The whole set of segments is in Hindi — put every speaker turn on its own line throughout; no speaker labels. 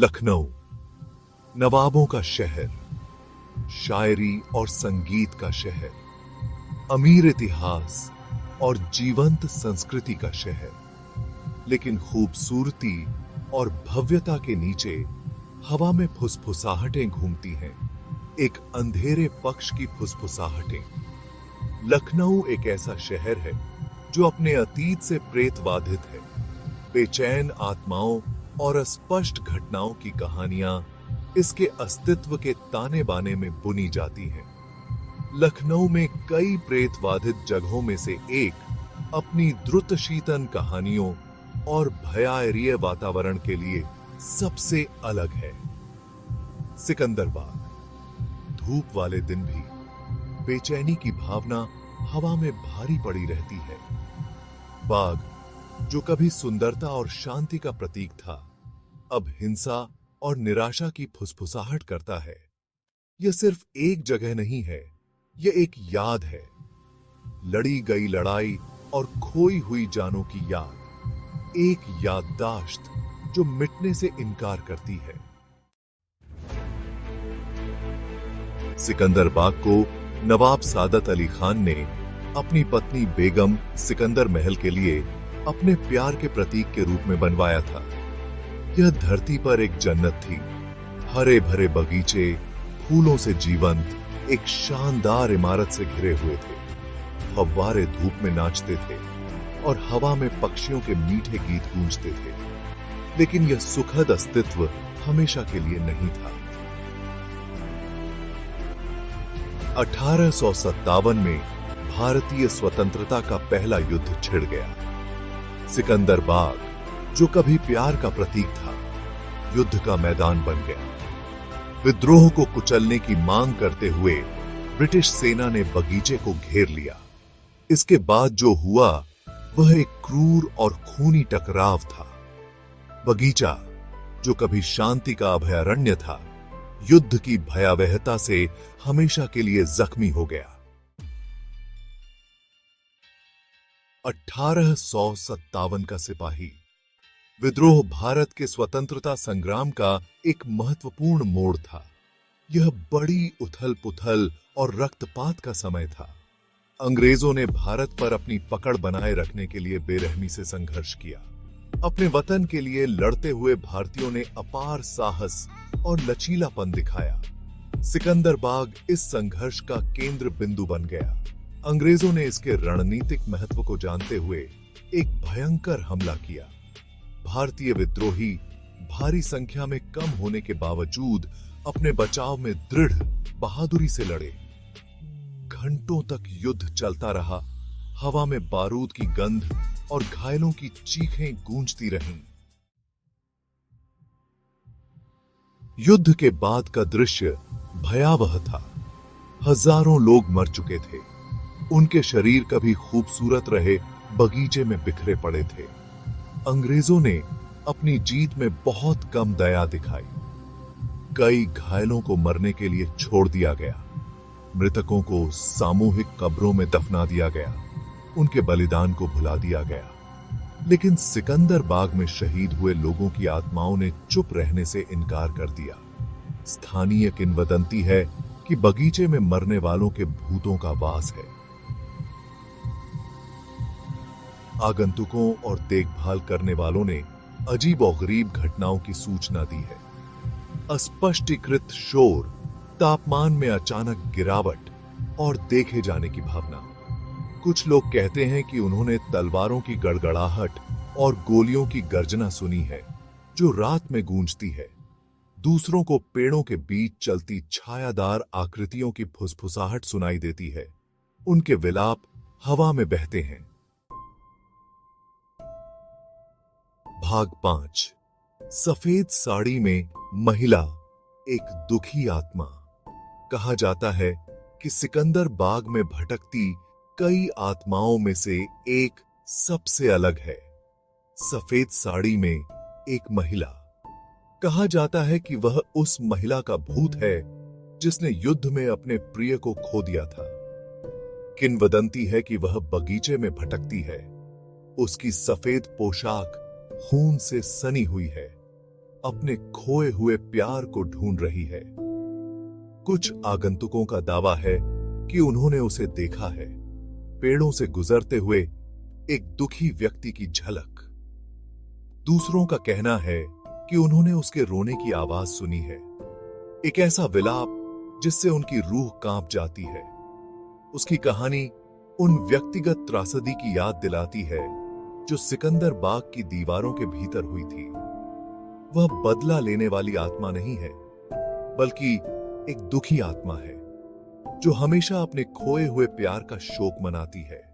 लखनऊ, नवाबों का शहर, शायरी और संगीत का शहर, अमीर इतिहास और जीवंत संस्कृति का शहर। लेकिन खूबसूरती और भव्यता के नीचे हवा में फुसफुसाहटें घूमती हैं, एक अंधेरे पक्ष की फुसफुसाहटें। लखनऊ एक ऐसा शहर है जो अपने अतीत से प्रेतबाधित है। बेचैन आत्माओं और अस्पष्ट घटनाओं की कहानियां इसके अस्तित्व के ताने बाने में बुनी जाती हैं। लखनऊ में कई प्रेतबाधित जगहों में से एक अपनी द्रुतशीतन कहानियों और भयार्य वातावरण के लिए सबसे अलग है। सिकंदर बाग। धूप वाले दिन भी बेचैनी की भावना हवा में भारी पड़ी रहती है। बाग जो कभी सुंदरता और शांति का प्रतीक था, अब हिंसा और निराशा की फुसफुसाहट करता है। यह सिर्फ एक जगह नहीं है, यह एक याद है। लड़ी गई लड़ाई और खोई हुई जानों की याद, एक याददाश्त जो मिटने से इनकार करती है। सिकंदर बाग को नवाब सादत अली खान ने अपनी पत्नी बेगम सिकंदर महल के लिए अपने प्यार के प्रतीक के रूप में बनवाया था। यह धरती पर एक जन्नत थी। हरे भरे बगीचे, फूलों से जीवंत एक शानदार इमारत से घिरे हुए थे। फव्वारे धूप में नाचते थे और हवा में पक्षियों के मीठे गीत गूंजते थे। लेकिन यह सुखद अस्तित्व हमेशा के लिए नहीं था। 1857 में भारतीय स्वतंत्रता का पहला युद्ध छिड़ गया। सिकंदर बाग जो कभी प्यार का प्रतीक था, युद्ध का मैदान बन गया। विद्रोह को कुचलने की मांग करते हुए ब्रिटिश सेना ने बगीचे को घेर लिया। इसके बाद जो हुआ वह एक क्रूर और खूनी टकराव था। बगीचा जो कभी शांति का अभयारण्य था, युद्ध की भयावहता से हमेशा के लिए जख्मी हो गया। 1857 का सिपाही विद्रोह भारत के स्वतंत्रता संग्राम का एक महत्वपूर्ण मोड़ था। यह बड़ी उथल पुथल और रक्तपात का समय था। अंग्रेजों ने भारत पर अपनी पकड़ बनाए रखने के लिए बेरहमी से संघर्ष किया। अपने वतन के लिए लड़ते हुए भारतीयों ने अपार साहस और लचीलापन दिखाया। सिकंदर बाग इस संघर्ष का केंद्र बिंदु बन गया। अंग्रेजों ने इसके रणनीतिक महत्व को जानते हुए एक भयंकर हमला किया। भारतीय विद्रोही भारी संख्या में कम होने के बावजूद अपने बचाव में दृढ़ बहादुरी से लड़े। घंटों तक युद्ध चलता रहा। हवा में बारूद की गंध और घायलों की चीखें गूंजती रहीं। युद्ध के बाद का दृश्य भयावह था। हजारों लोग मर चुके थे। उनके शरीर कभी खूबसूरत रहे बगीचे में बिखरे पड़े थे। अंग्रेजों ने अपनी जीत में बहुत कम दया दिखाई। कई घायलों को मरने के लिए छोड़ दिया गया। मृतकों को सामूहिक कब्रों में दफना दिया गया। उनके बलिदान को भुला दिया गया। लेकिन सिकंदर बाग में शहीद हुए लोगों की आत्माओं ने चुप रहने से इनकार कर दिया। स्थानीय किंवदंती है कि बगीचे में मरने वालों के भूतों का वास है। आगंतुकों और देखभाल करने वालों ने अजीबोगरीब घटनाओं की सूचना दी है। अस्पष्टीकृत शोर, तापमान में अचानक गिरावट और देखे जाने की भावना। कुछ लोग कहते हैं कि उन्होंने तलवारों की गड़गड़ाहट और गोलियों की गर्जना सुनी है जो रात में गूंजती है। दूसरों को पेड़ों के बीच चलती छायादार आकृतियों की फुसफुसाहट सुनाई देती है। उनके विलाप हवा में बहते हैं। भाग 5। सफेद साड़ी में महिला, एक दुखी आत्मा। कहा जाता है कि सिकंदर बाग में भटकती कई आत्माओं में से एक सबसे अलग है। सफेद साड़ी में एक महिला। कहा जाता है कि वह उस महिला का भूत है जिसने युद्ध में अपने प्रिय को खो दिया था। किंवदंती है कि वह बगीचे में भटकती है। उसकी सफेद पोशाक खून से सनी हुई है अपने खोए हुए प्यार को ढूंढ रही है। कुछ आगंतुकों का दावा है कि उन्होंने उसे देखा है, पेड़ों से गुजरते हुए एक दुखी व्यक्ति की झलक। दूसरों का कहना है कि उन्होंने उसके रोने की आवाज सुनी है, एक ऐसा विलाप जिससे उनकी रूह कांप जाती है। उसकी कहानी उन व्यक्तिगत त्रासदी की याद दिलाती है जो सिकंदर बाग की दीवारों के भीतर हुई थी। वह बदला लेने वाली आत्मा नहीं है, बल्कि एक दुखी आत्मा है जो हमेशा अपने खोए हुए प्यार का शोक मनाती है।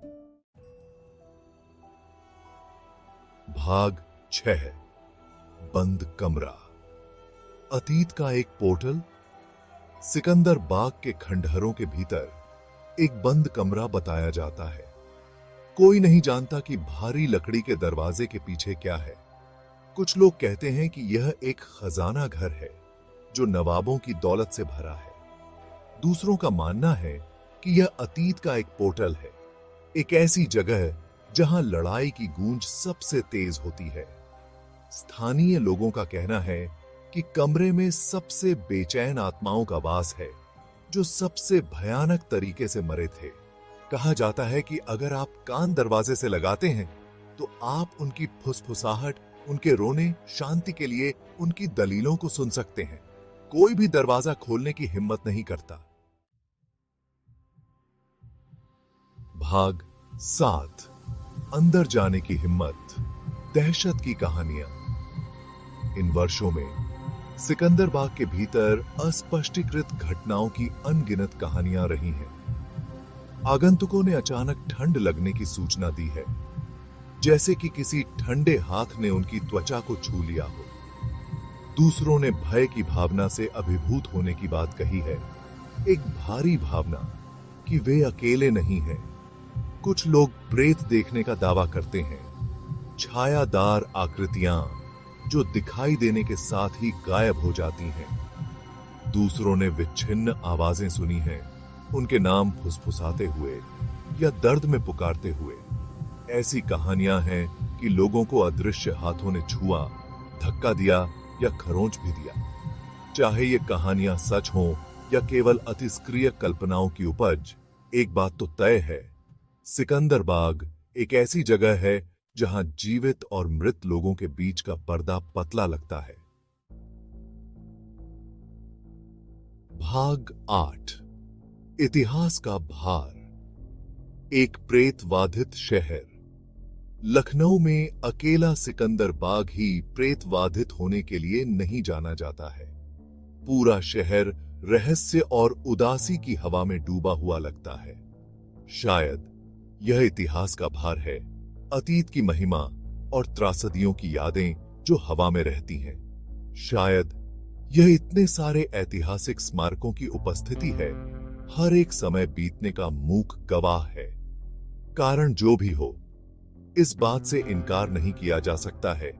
भाग 6, बंद कमरा। अतीत का एक पोर्टल। सिकंदर बाग के खंडहरों के भीतर एक बंद कमरा बताया जाता है। कोई नहीं जानता कि भारी लकड़ी के दरवाजे के पीछे क्या है। कुछ लोग कहते हैं कि यह एक खजाना घर है जो नवाबों की दौलत से भरा है। दूसरों का मानना है कि यह अतीत का एक पोर्टल है, एक ऐसी जगह जहां लड़ाई की गूंज सबसे तेज होती है। स्थानीय लोगों का कहना है कि कमरे में सबसे बेचैन आत्माओं का वास है जो सबसे भयानक तरीके से मरे थे। कहा जाता है कि अगर आप कान दरवाजे से लगाते हैं तो आप उनकी फुसफुसाहट, उनके रोने, शांति के लिए उनकी दलीलों को सुन सकते हैं। कोई भी दरवाजा खोलने की हिम्मत नहीं करता। भाग 7, अंदर जाने की हिम्मत। दहशत की कहानियां। इन वर्षों में सिकंदर बाग के भीतर अस्पष्टीकृत घटनाओं की अनगिनत कहानियां रही हैं। आगंतुकों ने अचानक ठंड लगने की सूचना दी है, जैसे कि किसी ठंडे हाथ ने उनकी त्वचा को छू लिया हो। दूसरों ने भय की भावना से अभिभूत होने की बात कही है, एक भारी भावना कि वे अकेले नहीं हैं। कुछ लोग प्रेत देखने का दावा करते हैं, छायादार आकृतियां जो दिखाई देने के साथ ही गायब हो जाती हैं। दूसरों ने विच्छिन्न आवाजें सुनी हैं, उनके नाम फुसफुसाते हुए या दर्द में पुकारते हुए। ऐसी कहानियां हैं कि लोगों को अदृश्य हाथों ने छुआ, धक्का दिया या खरोंच भी दिया। चाहे ये कहानियां सच हों या केवल अतिस्क्रिय कल्पनाओं की उपज, एक बात तो तय है, सिकंदर बाग एक ऐसी जगह है जहां जीवित और मृत लोगों के बीच का पर्दा पतला लगता है। भाग 8, इतिहास का भार। एक प्रेतवाधित शहर। लखनऊ में अकेला सिकंदर बाग ही प्रेतवाधित होने के लिए नहीं जाना जाता है। पूरा शहर रहस्य और उदासी की हवा में डूबा हुआ लगता है। शायद यह इतिहास का भार है, अतीत की महिमा और त्रासदियों की यादें जो हवा में रहती हैं। शायद यह इतने सारे ऐतिहासिक स्मारकों की उपस्थिति है, हर एक समय बीतने का मूक गवाह है। कारण जो भी हो, इस बात से इनकार नहीं किया जा सकता है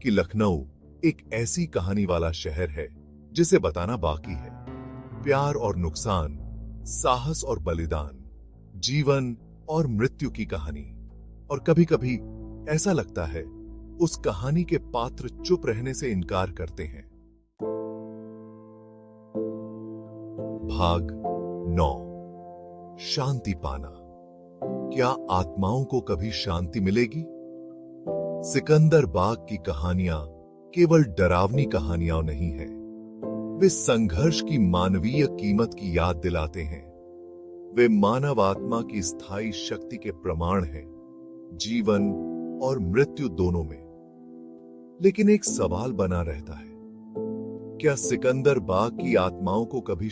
कि लखनऊ एक ऐसी कहानी वाला शहर है जिसे बताना बाकी है। प्यार और नुकसान, साहस और बलिदान, जीवन और मृत्यु की कहानी। और कभी-कभी ऐसा लगता है उस कहानी के पात्र चुप रहने से इनकार करते हैं। भाग 9, शांति पाना। क्या आत्माओं को कभी शांति मिलेगी? सिकंदर बाग की कहानियां केवल डरावनी कहानियां नहीं हैं, वे संघर्ष की मानवीय कीमत की याद दिलाते हैं। वे मानव आत्मा की स्थायी शक्ति के प्रमाण हैं, जीवन और मृत्यु दोनों में। लेकिन एक सवाल बना रहता है, क्या सिकंदर बाग की आत्माओं को कभी